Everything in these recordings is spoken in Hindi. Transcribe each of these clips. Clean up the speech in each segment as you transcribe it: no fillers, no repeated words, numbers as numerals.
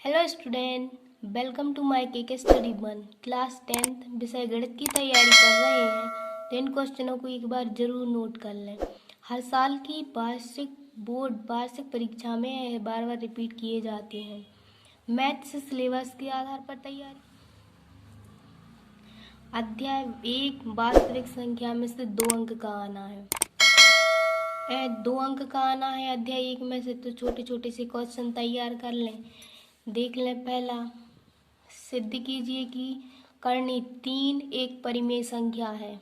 Hello student, welcome to my K study one class 10th विषय गणित की तैयारी कर रहे हैं तो इन क्वेश्चनों को एक बार जरूर नोट कर लें। हर साल की वार्षिक परीक्षा में यह बार बार रिपीट किए जाते हैं। मैथ्स सिलेबस के आधार पर तैयारी। अध्याय 1 वास्तविक संख्या में से 2 अंक का आना है। 2 अंक का आना है अध्याय 1 में से, तो छोटे छोटे से क्वेश्चन तैयार कर लें। देख लें, पहला सिद्ध कीजिए कि करनी 3 एक परिमेय संख्या है।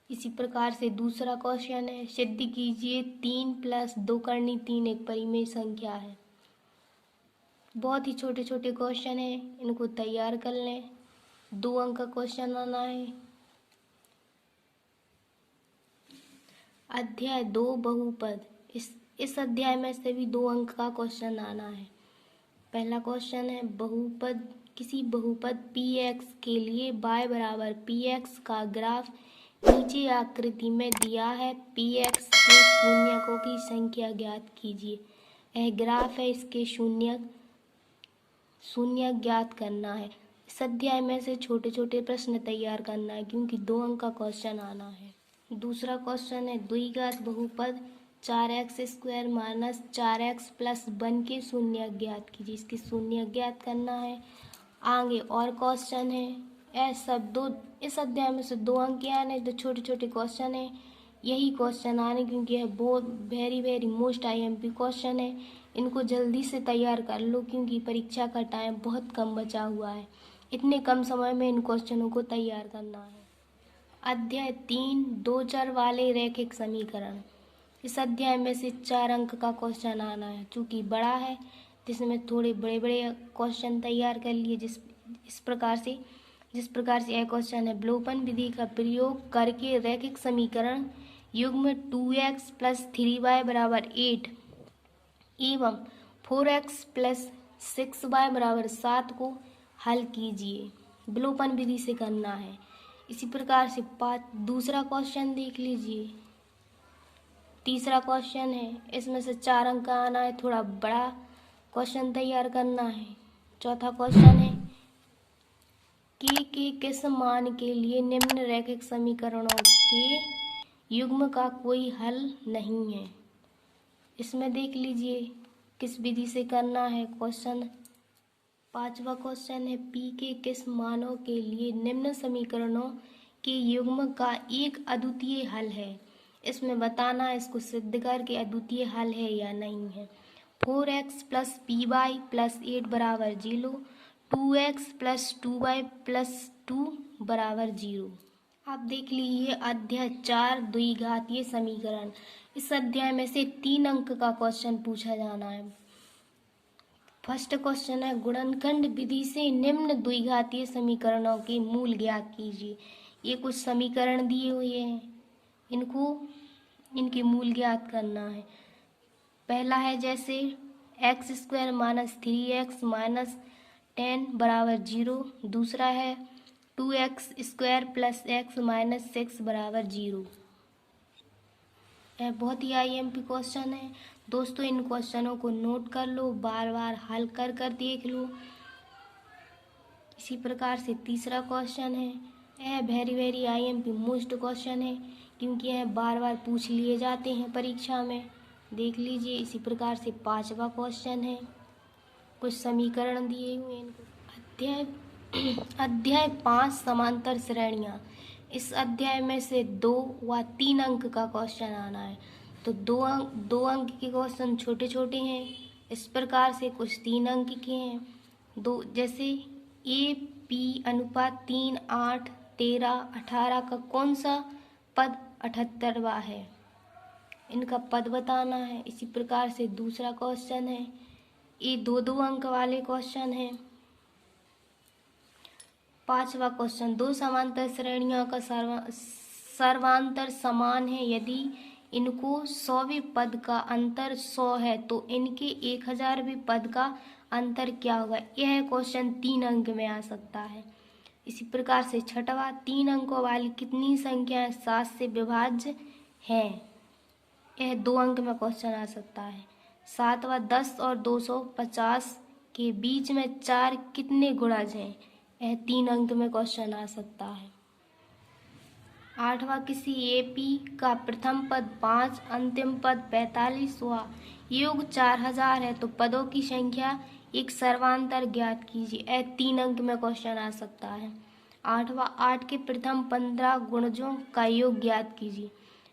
इसी प्रकार से दूसरा क्वेश्चन है, सिद्ध कीजिए 3 + 2 करनी 3 एक परिमेय संख्या है। बहुत ही छोटे छोटे क्वेश्चन हैं, इनको तैयार कर लें। 2 अंक का क्वेश्चन आना है। अध्याय 2 बहुपद। इस अध्याय में से भी 2 अंक का क्वेश्चन आना है। पहला क्वेश्चन है, बहुपद किसी बहुपद px के लिए y बराबर px का ग्राफ नीचे आकृति में दिया है। px के शून्यकों की संख्या ज्ञात कीजिए। यह ग्राफ है, इसके शून्य ज्ञात करना है। इस अध्याय में से छोटे छोटे प्रश्न तैयार करना है क्योंकि 2 अंक का क्वेश्चन आना है। दूसरा क्वेश्चन है, द्विघात बहुपद 4x² - 4x + 1 के शून्य ज्ञात कीजिए। इसके शून्य ज्ञात करना है। आगे और क्वेश्चन है, सब 2 इस अध्याय में से 2 अंक के आने, तो छोटे छोटे क्वेश्चन है यही क्वेश्चन आने क्योंकि यह बहुत वेरी मोस्ट IMP क्वेश्चन है। इनको जल्दी से तैयार कर लो क्योंकि परीक्षा का टाइम बहुत कम बचा हुआ है। इतने कम समय में इन क्वेश्चनों को तैयार करना है। अध्याय 3 2 चर वाले रैखिक समीकरण। इस अध्याय में से 4 अंक का क्वेश्चन आना है। चूँकि बड़ा है जिसमें थोड़े बड़े बड़े क्वेश्चन तैयार कर लिए। जिस प्रकार से यह क्वेश्चन है, विलोपन विधि का प्रयोग करके रैखिक समीकरण युग्म 2x + 3y = 8 एवं 4x + 6y = 7 को हल कीजिए। विलोपन विधि से करना है। इसी प्रकार से दूसरा क्वेश्चन देख लीजिए। तीसरा क्वेश्चन है, इसमें से 4 अंक का आना है, थोड़ा बड़ा क्वेश्चन तैयार करना है। चौथा क्वेश्चन है, के किस मान के लिए निम्न रैखिक समीकरणों के युग्म का कोई हल नहीं है। इसमें देख लीजिए किस विधि से करना है क्वेश्चन। पांचवा क्वेश्चन है, पी के किस मानों के लिए निम्न समीकरणों के युग्म का एक अद्वितीय हल है। इसमें बताना है इसको सिद्ध करके अद्वितीय हल है या नहीं है। 4x + py + 8 = 0, 2x + 2y + 2 = 0। आप देख लीजिए अध्याय 4 द्विघातीय समीकरण। इस अध्याय में से 3 अंक का क्वेश्चन पूछा जाना है। फर्स्ट क्वेश्चन है, गुणनखंड विधि से निम्न द्विघातीय समीकरणों के मूल ज्ञात कीजिए। ये कुछ समीकरण दिए हुए हैं, इनके मूल ज्ञात करना है। पहला है जैसे x² - 3x - 10 = 0। दूसरा है 2x² + x - 6 = 0। यह बहुत ही IMP क्वेश्चन है दोस्तों। इन क्वेश्चनों को नोट कर लो, बार बार हल कर देख लो। इसी प्रकार से तीसरा क्वेश्चन है, यह वेरी IMP मोस्ट क्वेश्चन है क्योंकि यह बार बार पूछ लिए जाते हैं परीक्षा में। देख लीजिए। इसी प्रकार से पांचवा क्वेश्चन है, कुछ समीकरण दिए हुए हैं इनको। अध्याय 5 समांतर श्रेणियाँ। इस अध्याय में से 2 व 3 अंक का क्वेश्चन आना है। तो 2 अंक के क्वेश्चन छोटे छोटे हैं। इस प्रकार से कुछ 3 अंक के हैं। दो जैसे AP 3 8 13 18 का कौन सा पद 78वां है, इनका पद बताना है। इसी प्रकार से दूसरा क्वेश्चन है, ये 2 अंक वाले क्वेश्चन है। पांचवा क्वेश्चन, 2 समांतर श्रेणियों का सर्वांतर समान है। यदि इनको 100वें पद का अंतर 100 है तो इनके 1000वें पद का अंतर क्या होगा। यह क्वेश्चन 3 अंक में आ सकता है। इसी प्रकार से छठवां, 3 अंकों वाली कितनी संख्याएं 7 से विभाज्य हैं। यह 2 अंक में क्वेश्चन आ सकता है। सातवां, 10 और 250 के बीच में 4 कितने गुणज हैं? यह 3 अंक में क्वेश्चन आ सकता है। 8वां, किसी एपी का प्रथम पद 5, अंतिम पद 45वां, योग 4000 है तो पदों की संख्या एक सर्वांतर ज्ञात कीजिए। यह 3 अंक में क्वेश्चन आ सकता है। 8वां, 8 के प्रथम 15 गुणजों का योग ज्ञात कीजिए।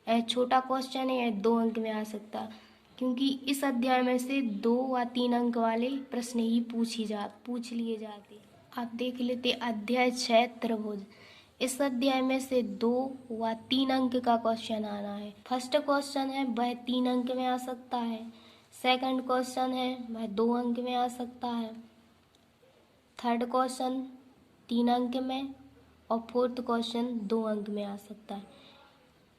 यह छोटा क्वेश्चन है, यह 2 अंक में आ सकता है, क्योंकि इस अध्याय में से 2 व 3 अंक वाले प्रश्न ही पूछ लिए जाते। आप देख लेते अध्याय 6 त्रिभुज। इस अध्याय में से 2 व 3 अंक का क्वेश्चन आना है। फर्स्ट क्वेश्चन है वह 3 अंक में आ सकता है। सेकंड क्वेश्चन है वह 2 अंक में आ सकता है। थर्ड क्वेश्चन 3 अंक में और फोर्थ क्वेश्चन 2 अंक में आ सकता है।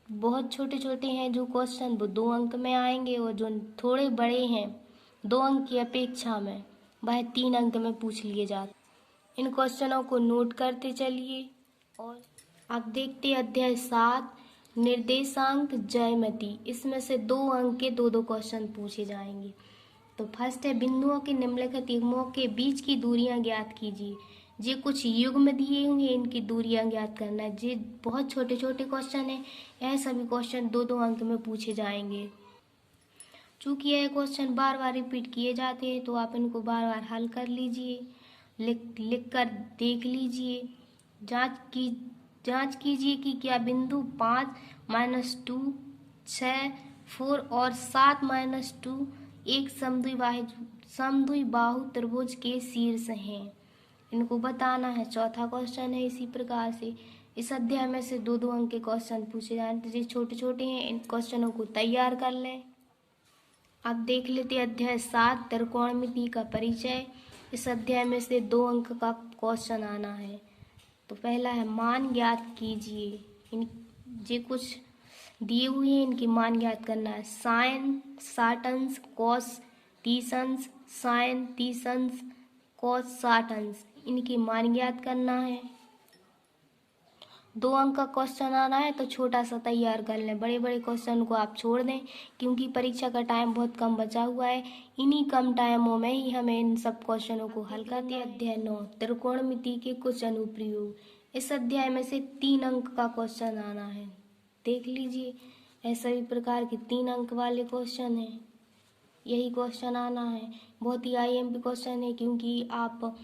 बहुत छोटे छोटे हैं जो क्वेश्चन वो 2 अंक में आएंगे, और जो थोड़े बड़े हैं 2 अंक की अपेक्षा में वह 3 अंक में पूछ लिए जाते। इन क्वेश्चनों को नोट करते चलिए। और अब देखते अध्याय 7 निर्देशांक ज्यामिति। इसमें से 2 अंक के 2-2 क्वेश्चन पूछे जाएंगे। तो फर्स्ट है बिंदुओं के निम्नलिखित युग्मों के बीच की दूरियां ज्ञात कीजिए। ये कुछ युग्म दिए हुए, इनकी दूरियां ज्ञात करना है। ये बहुत छोटे छोटे क्वेश्चन है, यह सभी क्वेश्चन 2-2 अंक में पूछे जाएंगे। चूंकि यह क्वेश्चन बार बार रिपीट किए जाते हैं तो आप इनको बार बार हल कर लीजिए, लिख कर देख लीजिए। जांच कीजिए कि क्या बिंदु 5, -2, 6, 4 और 7, -2 एक समद्विबाहु त्रिभुज के शीर्ष हैं। इनको बताना है। चौथा क्वेश्चन है इसी प्रकार से। इस अध्याय में से 2-2 अंक के क्वेश्चन पूछे जाते हैं। छोटे छोटे हैं, इन क्वेश्चनों को तैयार कर लें। अब देख लेते अध्याय 7 त्रिकोणमिति का परिचय। इस अध्याय में से 2 अंक का क्वेश्चन आना है। तो पहला है मान ज्ञात कीजिए। ये कुछ दिए हुए हैं, इनकी मान ज्ञात करना है। साइन 60 अंश, कॉस 30 अंश, साइन 30 अंश, कॉस 60 अंश, इनकी मान ज्ञात करना है। 2 अंक का क्वेश्चन आना है तो छोटा सा तैयार कर लें। बड़े बड़े क्वेश्चन को आप छोड़ दें, क्योंकि परीक्षा का टाइम बहुत कम बचा हुआ है। इन्हीं कम टाइमों में ही हमें इन सब क्वेश्चनों को हल करते हैं। अध्याय 9 त्रिकोणमिति के कुछ अनुप्रयोग। इस अध्याय में से 3 अंक का क्वेश्चन आना है। देख लीजिए, ऐसे सभी प्रकार के 3 अंक वाले क्वेश्चन हैं, यही क्वेश्चन आना है। बहुत ही IMP क्वेश्चन है, क्योंकि आप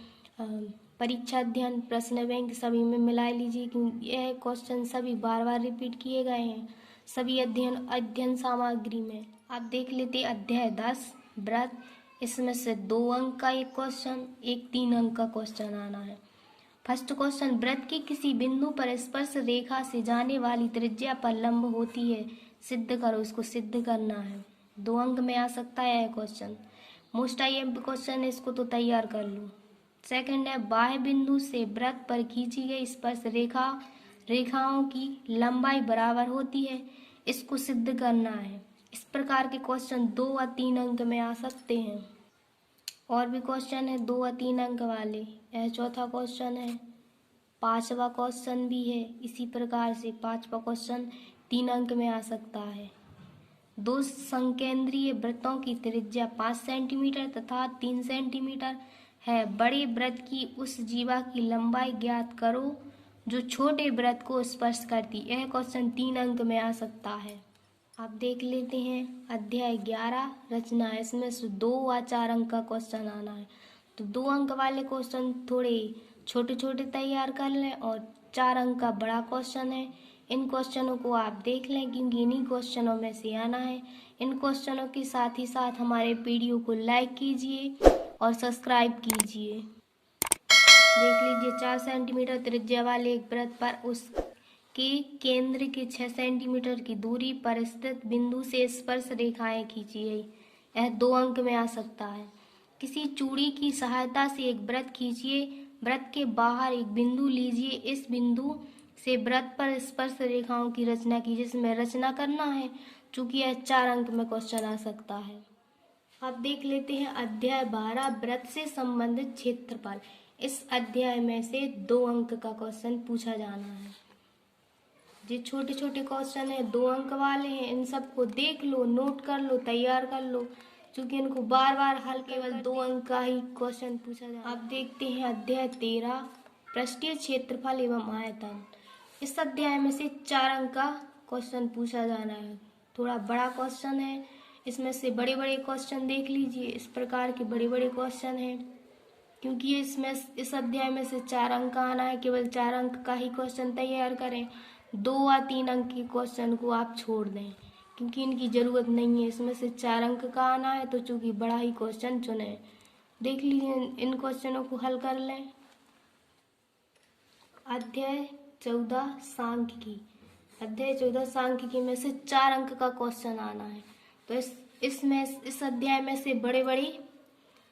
परीक्षा अध्ययन प्रश्न बैंक सभी में मिला लीजिए, क्योंकि यह क्वेश्चन सभी बार बार रिपीट किए गए हैं सभी अध्ययन सामग्री में। आप देख लेते अध्याय 10 व्रत। इसमें से 2 अंक का एक क्वेश्चन, एक 3 अंक का क्वेश्चन आना है। फर्स्ट क्वेश्चन, व्रत के किसी बिंदु पर स्पर्श रेखा से जाने वाली त्रिज्या पर लंब होती है, सिद्ध करो। इसको सिद्ध करना है। 2 अंक में आ सकता है यह क्वेश्चन। मोस्ट IMP क्वेश्चन है, इसको तो तैयार कर लो। सेकंड है बाह्य बिंदु से व्रत पर खींची गई स्पर्श रेखाओं की लंबाई बराबर होती है, इसको सिद्ध करना है। इस प्रकार के क्वेश्चन 2 व 3 अंक में आ सकते हैं। और भी क्वेश्चन है 2 व 3 अंक वाले। यह चौथा क्वेश्चन है। 5वां क्वेश्चन भी है इसी प्रकार से। 5वां क्वेश्चन 3 अंक में आ सकता है। 2 संकेंद्रीय वृत्तों की त्रिज्या 5 सेंटीमीटर तथा 3 सेंटीमीटर है। बड़े वृत्त की उस जीवा की लंबाई ज्ञात करो जो छोटे वृत्त को स्पर्श करती। यह क्वेश्चन 3 अंक में आ सकता है। आप देख लेते हैं अध्याय 11 रचना। इसमें से 2 व 4 अंक का क्वेश्चन आना है। तो 2 अंक वाले क्वेश्चन थोड़े छोटे छोटे तैयार कर लें, और 4 अंक का बड़ा क्वेश्चन है। इन क्वेश्चनों को आप देख लें, क्योंकि इन्हीं क्वेश्चनों में से आना है। इन क्वेश्चनों के साथ ही साथ हमारे वीडियो को लाइक कीजिए और सब्सक्राइब कीजिए। देख लीजिए 4 सेंटीमीटर त्रिज्या वाले एक वृत्त पर उसके केंद्र के 6 सेंटीमीटर की दूरी पर स्थित बिंदु से स्पर्श रेखाएं खींचिए। यह 2 अंक में आ सकता है। किसी चूड़ी की सहायता से एक वृत्त खींचिए। वृत्त के बाहर एक बिंदु लीजिए। इस बिंदु से वृत्त पर स्पर्श रेखाओं की रचना कीजिए। इसमें रचना करना है, चूंकि यह 4 अंक में क्वेश्चन आ सकता है। अब देख लेते हैं अध्याय 12 वृत्त से संबंधित क्षेत्रफल। इस अध्याय में से 2 अंक का क्वेश्चन पूछा जाना है। ये छोटे छोटे क्वेश्चन है, 2 अंक वाले हैं। इन सबको देख लो, नोट कर लो, तैयार कर लो। क्योंकि इनको बार बार हल केवल 2 अंक का ही क्वेश्चन पूछा जाए। अब देखते हैं अध्याय 13 पृष्ठीय क्षेत्रफल एवं आयतन। इस अध्याय में से 4 अंक का क्वेश्चन पूछा जाना है। थोड़ा बड़ा क्वेश्चन है, इसमें से बड़े बड़े क्वेश्चन देख लीजिए। इस प्रकार के बड़े बड़े क्वेश्चन हैं, क्योंकि इसमें इस अध्याय में से 4 अंक का आना है। केवल 4 अंक का ही क्वेश्चन तैयार करें, 2 या 3 अंक के क्वेश्चन को आप छोड़ दें, क्योंकि इनकी जरूरत नहीं है। इसमें से 4 अंक का आना है, तो चूंकि बड़ा ही क्वेश्चन चुने। देख लीजिए, इन क्वेश्चनों को हल कर लें। अध्याय 14 सांख्यिकी। अध्याय 14 सांख्यिकी में से 4 अंक का क्वेश्चन आना है। तो इस अध्याय में से बड़े बड़े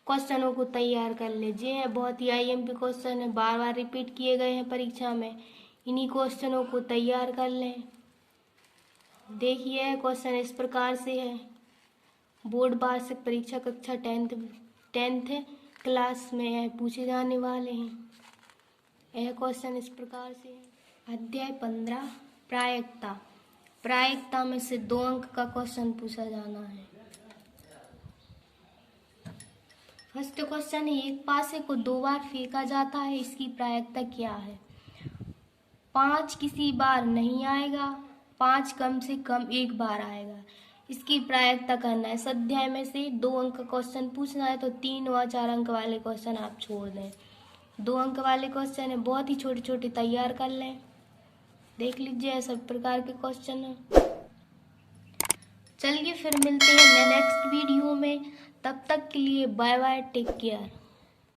क्वेश्चनों को तैयार कर लीजिए। हैं बहुत ही आईएमपी क्वेश्चन है, बार बार रिपीट किए गए हैं परीक्षा में। इन्हीं क्वेश्चनों को तैयार कर लें। देखिए, क्वेश्चन इस प्रकार से है। बोर्ड वार्षिक परीक्षा कक्षा 10th क्लास में पूछे जाने वाले हैं। यह क्वेश्चन इस प्रकार से है। अध्याय 15 प्रायिकता। प्रायिकता में से 2 अंक का क्वेश्चन पूछा जाना है। फर्स्ट क्वेश्चन है, एक पासे को 2 बार फेंका जाता है, इसकी प्रायिकता क्या है? 5 किसी बार नहीं आएगा, 5 कम से कम 1 बार आएगा। इसकी प्रायिकता करना है। इस अध्याय में से 2 अंक का क्वेश्चन पूछना है, तो 3 व 4 अंक वाले क्वेश्चन आप छोड़ दें। 2 अंक वाले क्वेश्चन है, बहुत ही छोटे छोटे तैयार कर लें। देख लीजिए, सब प्रकार के क्वेश्चन है। चलिए फिर मिलते हैं नेक्स्ट वीडियो में। तब तक के लिए बाय बाय, टेक केयर।